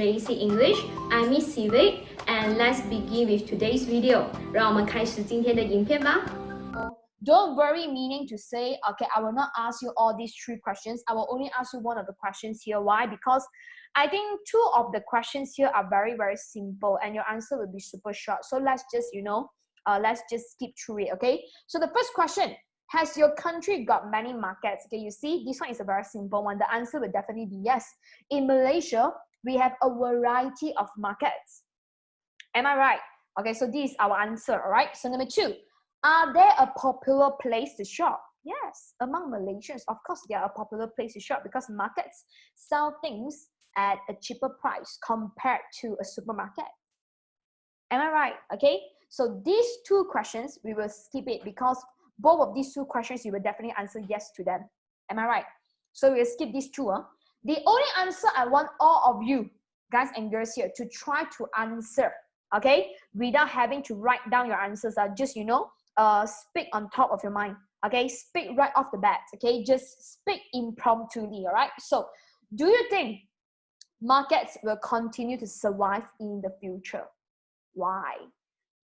JEC.English. I'm Miss Civic, and let's begin with today's video. 让我们开始今天的影片吧。Don't worry, meaning to say, okay, I will not ask you all these 3 questions. I will only ask you one of the questions here. Why? Because I think 2 of the questions here are very, very simple and your answer will be super short. So let's just, let's just skip through it, okay? So the first question, has your country got many markets? Okay, you see, this one is a very simple one. The answer will definitely be yes. In Malaysia, we have a variety of markets. Am I right? Okay, so this is our answer, all right? So number 2, are they a popular place to shop? Yes, among Malaysians, of course, they are a popular place to shop because markets sell things at a cheaper price compared to a supermarket. Am I right? Okay, so these 2 questions, we will skip it because both of these 2 questions, you will definitely answer yes to them. Am I right? So we'll skip these 2. The only answer I want all of you, guys and girls here, to try to answer, okay, without having to write down your answers, just, speak on top of your mind, okay? Speak right off the bat, okay? Just speak impromptuly, all right? So, do you think markets will continue to survive in the future? Why?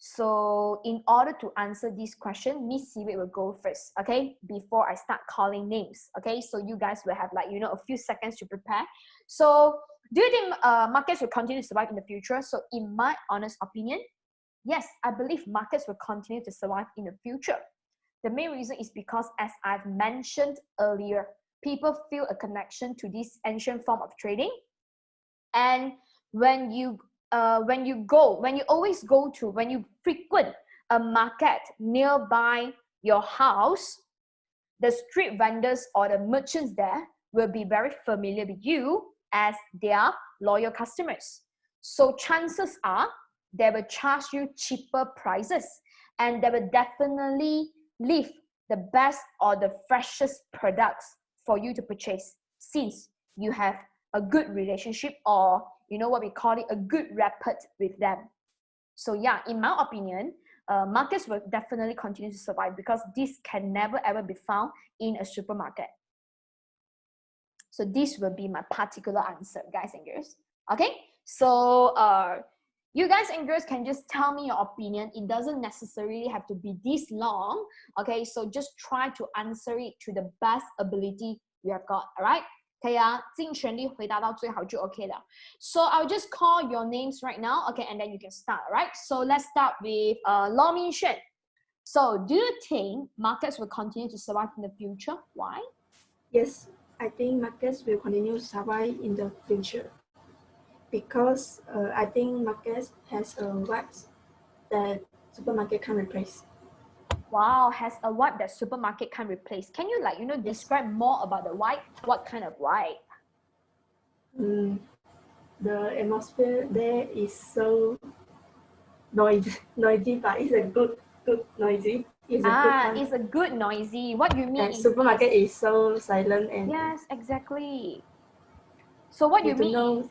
So, in order to answer this question, Miss Civic will go first, okay? Before I start calling names, okay? So, you guys will have a few seconds to prepare. So, do you think markets will continue to survive in the future? So, in my honest opinion, yes, I believe markets will continue to survive in the future. The main reason is because, as I've mentioned earlier, people feel a connection to this ancient form of trading. And when you frequent a market nearby your house, the street vendors or the merchants there will be very familiar with you as their loyal customers. So chances are they will charge you cheaper prices and they will definitely leave the best or the freshest products for you to purchase since you have a good relationship or what we call it, a good rapport with them. So yeah, in my opinion, markets will definitely continue to survive because this can never ever be found in a supermarket. So this will be my particular answer, guys and girls. Okay, so you guys and girls can just tell me your opinion. It doesn't necessarily have to be this long. Okay, so just try to answer it to the best ability you have got. All right. 可以啊，尽全力回答到最好就 OK 了。So I'll just call your names right now, okay, and then you can start, right? So let's start with Lo Min-shen. So do you think markets will continue to survive in the future? Why? Yes, I think markets will continue to survive in the future because I think markets has a vibes that supermarket can replace. Wow, has a vibe that supermarket can't replace. Can you describe more about the vibe? What kind of vibe? The atmosphere there is so noisy, but it's a good noisy. It's a good noisy. What you mean? And supermarket is so silent and yes, exactly. So what you mean?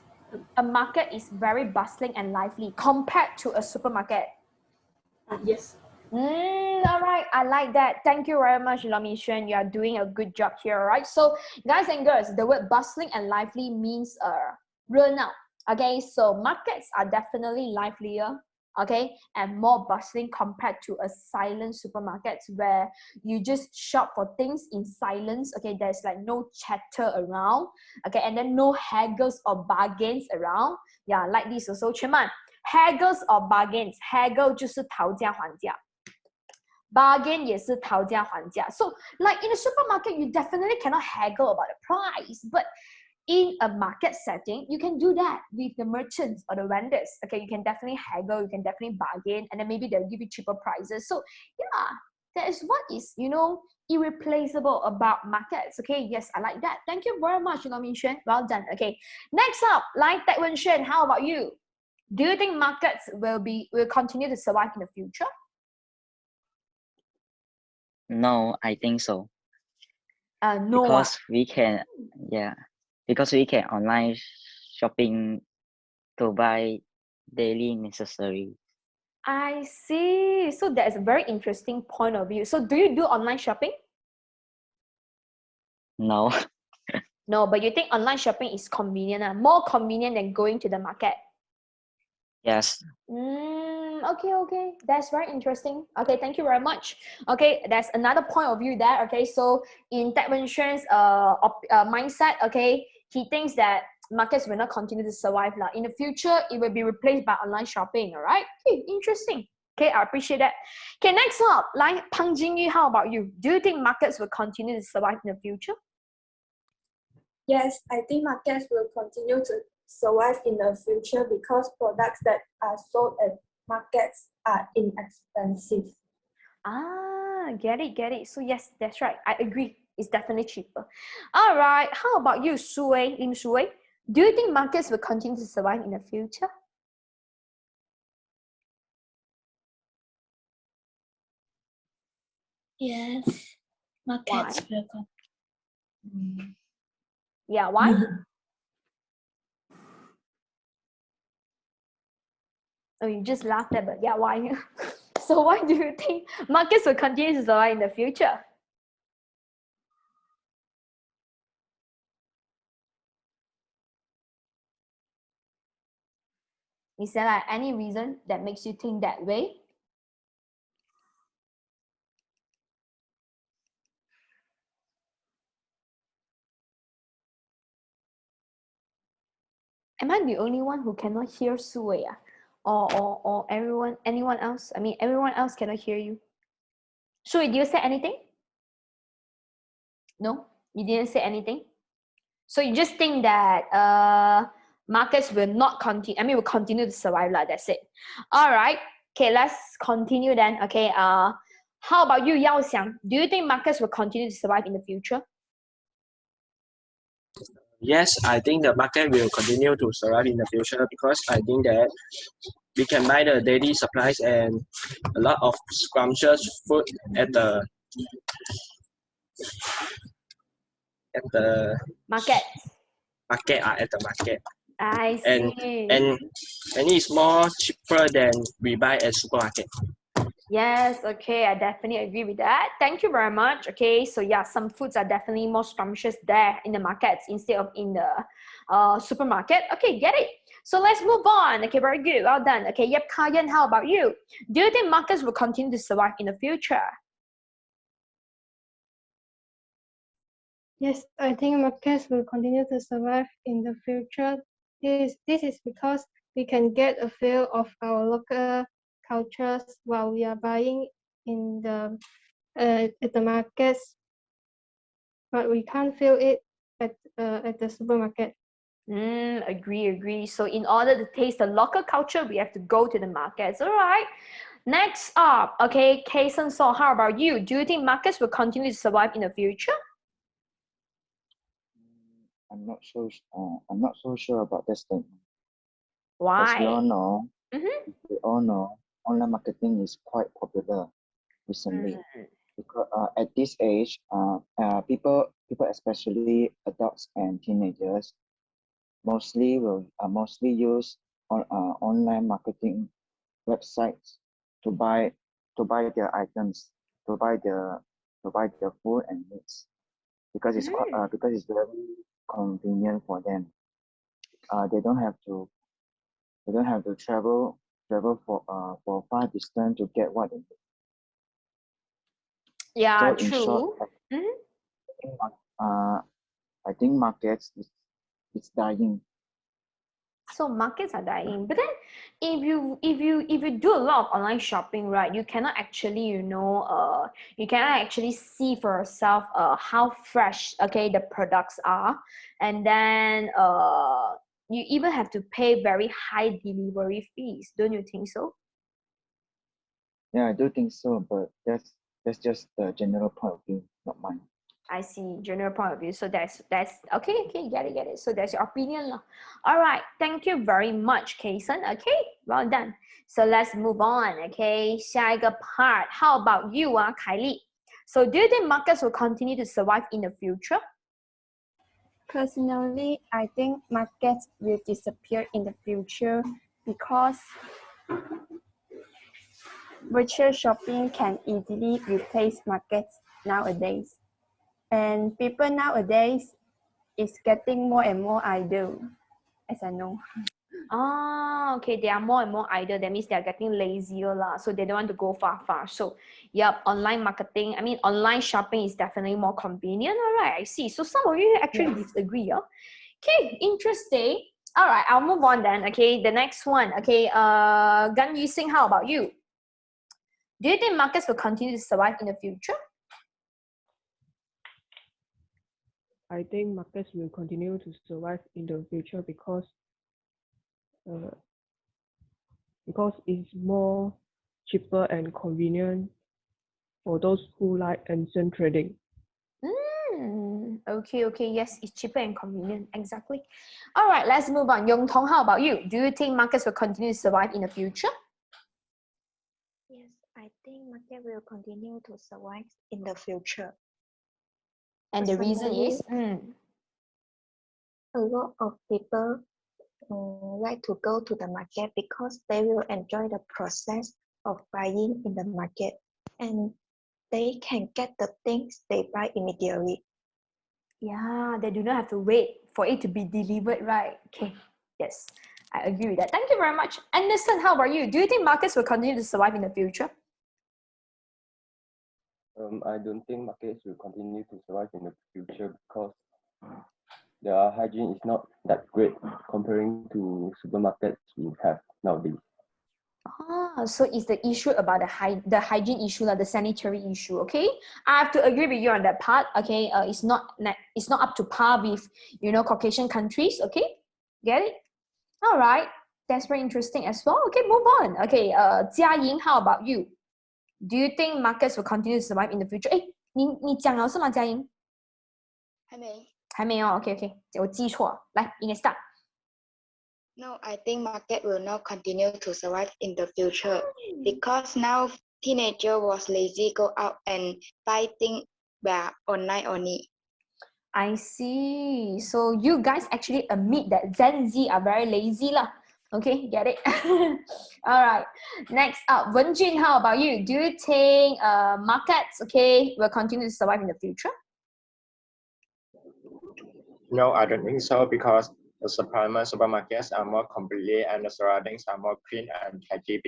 A market is very bustling and lively compared to a supermarket. Yes. All right, I like that. Thank you very much, Lo Min-shen. You are doing a good job here, all right? So, guys and girls, the word bustling and lively means 热闹. Okay, so markets are definitely livelier, okay, and more bustling compared to a silent supermarket where you just shop for things in silence. Okay, there's no chatter around. Okay, and then no haggles or bargains around. Yeah, like this also. 全班 haggles or bargains. Haggle 就是讨价还价。Bargain 也是讨价还价. So, like in a supermarket, you definitely cannot haggle about the price. But in a market setting, you can do that with the merchants or the vendors. Okay, you can definitely haggle, you can definitely bargain, and then maybe they'll give you cheaper prices. So, yeah, that is what is, irreplaceable about markets. Okay, yes, I like that. Thank you very much, Lo Min-shen. Well done. Okay, next up, Lai Tak Wen-shen, how about you? Do you think markets will continue to survive in the future? No, I think so. No. Because we can online shopping to buy daily necessary. I see. So that's a very interesting point of view. So do you do online shopping? No. No, but you think online shopping is convenient, more convenient than going to the market? Yes. Okay, that's very interesting. Okay, thank you very much. Okay, that's another point of view there. Okay, so in Ted Wenxuan's mindset, okay, he thinks that markets will not continue to survive. In the future, it will be replaced by online shopping. All right, okay, interesting. Okay, I appreciate that. Okay, next up, Pang Jingyu, how about you? Do you think markets will continue to survive in the future? Yes, I think markets will continue to survive in the future because products that are sold at markets are inexpensive. Get it. So yes, that's right. I agree. It's definitely cheaper. All right. How about you, Lim Shuwei? Do you think markets will continue to survive in the future? Yes, markets will continue. Yeah, why? Oh, you just laughed at, but yeah, why? So why do you think markets will continue to survive in the future? Is there any reason that makes you think that way? Am I the only one who cannot hear Sue? Or anyone else? I mean, everyone else cannot hear you. Sue, do you say anything? No, you didn't say anything. So you just think that markets will not continue. I mean, will continue to survive. That's it. All right. Okay, let's continue then. Okay. How about you, Yao Xiang? Do you think markets will continue to survive in the future? Yes, I think the market will continue to survive in the future because I think that we can buy the daily supplies and a lot of scrumptious food at the Market. At the market. I see. And it's more cheaper than we buy at supermarket. Yes, okay, I definitely agree with that. Thank you very much. Okay, so yeah, some foods are definitely more scrumptious there in the markets instead of in the supermarket. Okay, get it. So let's move on. Okay, very good. Well done. Okay, yep, Kayan, how about you? Do you think markets will continue to survive in the future? Yes, I think markets will continue to survive in the future. This is because we can get a feel of our local cultures while we are buying in the at the markets, but we can't feel it at the supermarket. Agree. So in order to taste the local culture, we have to go to the markets. All right. Next up, okay, Kason So, how about you? Do you think markets will continue to survive in the future? I'm not so sure about that statement. Why? As we all know, online marketing is quite popular recently. Because at this age, people especially adults and teenagers mostly use online marketing websites to buy their items, to buy their food and needs, because it's very convenient for them. They don't have to travel for far distance to get what they need. Yeah, So in true. short, I think markets is dying. So markets are dying, but then if you do a lot of online shopping, right, you cannot actually see for yourself how fresh the products are, and then you even have to pay very high delivery fees. Don't you think so? Yeah, I do think so, but that's just the general point of view, not mine. I see, general point of view. So that's okay, get it. So that's your opinion. All right, thank you very much, Kason. Okay, well done. So let's move on. Okay, 下一个 part. How about you, Kylie? So do you think markets will continue to survive in the future? Personally, I think markets will disappear in the future because virtual shopping can easily replace markets nowadays. And people nowadays is getting more and more idle, as I know. Ah, okay, they are more and more idle. That means they are getting lazier lah. So they don't want to go far. So, yep, online marketing, online shopping is definitely more convenient. All right, I see. So some of you actually disagree. Yeah? Okay, interesting. All right, I'll move on then. Okay, the next one. Okay, Gan Yusing, how about you? Do you think markets will continue to survive in the future? I think markets will continue to survive in the future because it's more cheaper and convenient for those who like instant trading. Okay, yes, it's cheaper and convenient, exactly. All right, let's move on. Yong Tong, how about you? Do you think markets will continue to survive in the future? Yes, I think market will continue to survive in the future. And the reason is? A lot of people like to go to the market because they will enjoy the process of buying in the market and they can get the things they buy immediately. Yeah, they do not have to wait for it to be delivered, right? Okay, yes, I agree with that. Thank you very much. Anderson, how about you? Do you think markets will continue to survive in the future? I don't think markets will continue to survive in the future because the hygiene is not that great comparing to supermarkets we have nowadays. So it's the issue about the hygiene issue, like the sanitary issue. Okay, I have to agree with you on that part. Okay, it's not up to par with Caucasian countries. Okay, get it? All right, that's very interesting as well. Okay, move on. Okay, Jia Ying, how about you? Do you think markets will continue to survive in the future? 你讲了是吗，嘉莹？还没哦。OK， 我记错。来，应该 start。 No, I think market will not continue to survive in the future because now teenager was lazy go out and buy things via online only. I see. So you guys actually admit that Gen Z are very lazy lah. Okay, get it? All right. Next up, Wenjun, how about you? Do you think markets, will continue to survive in the future? No, I don't think so because the supermarkets are more complete and the surroundings are more clean and tidy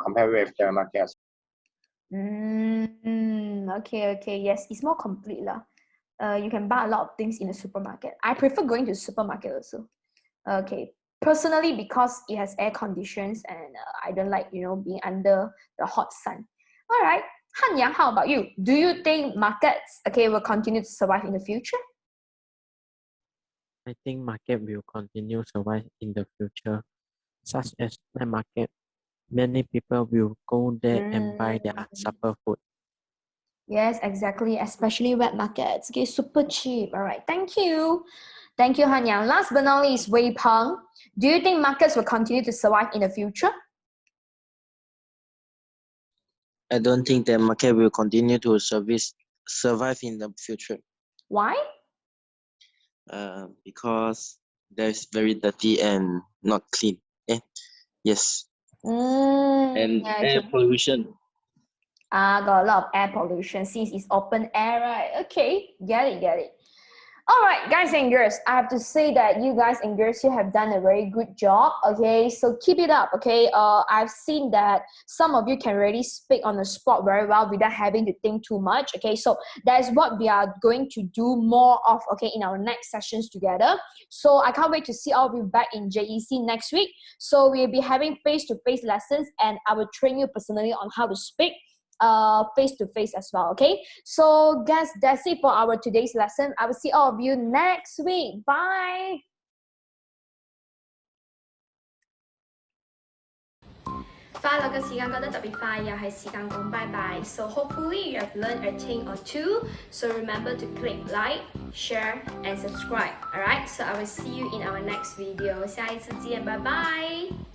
compared with the markets. Okay. Yes, it's more complete lah. You can buy a lot of things in the supermarket. I prefer going to the supermarket also. Okay. Personally, because it has air conditions and I don't like, being under the hot sun. All right. Han Yang, how about you? Do you think markets, will continue to survive in the future? I think market will continue to survive in the future, such as the market. Many people will go there and buy their supper food. Yes, exactly. Especially wet markets. Okay, super cheap. All right. Thank you. Thank you, Han Yang. Last but not least, Wei Peng. Do you think markets will continue to survive in the future? I don't think the market will continue to survive in the future. Why? Because there's very dirty and not clean. Yes. And air pollution. Got a lot of air pollution since it's open air, right? Okay, get it. All right, guys and girls, I have to say that you guys and girls here have done a very good job. Okay, so keep it up. Okay, I've seen that some of you can really speak on the spot very well without having to think too much. Okay, so that is what we are going to do more of. Okay, in our next sessions together. So I can't wait to see all of you back in JEC next week. So we'll be having face-to-face lessons, and I will train you personally on how to speak face-to-face as well. Okay, so guys, that's it for our today's lesson. I will see all of you next week. Bye. 快樂嘅時間過得特別快，又係時間講拜拜。So hopefully you have learned a thing or two. So remember to click like, share, and subscribe. Alright, so I will see you in our next video. 下一次見，拜拜。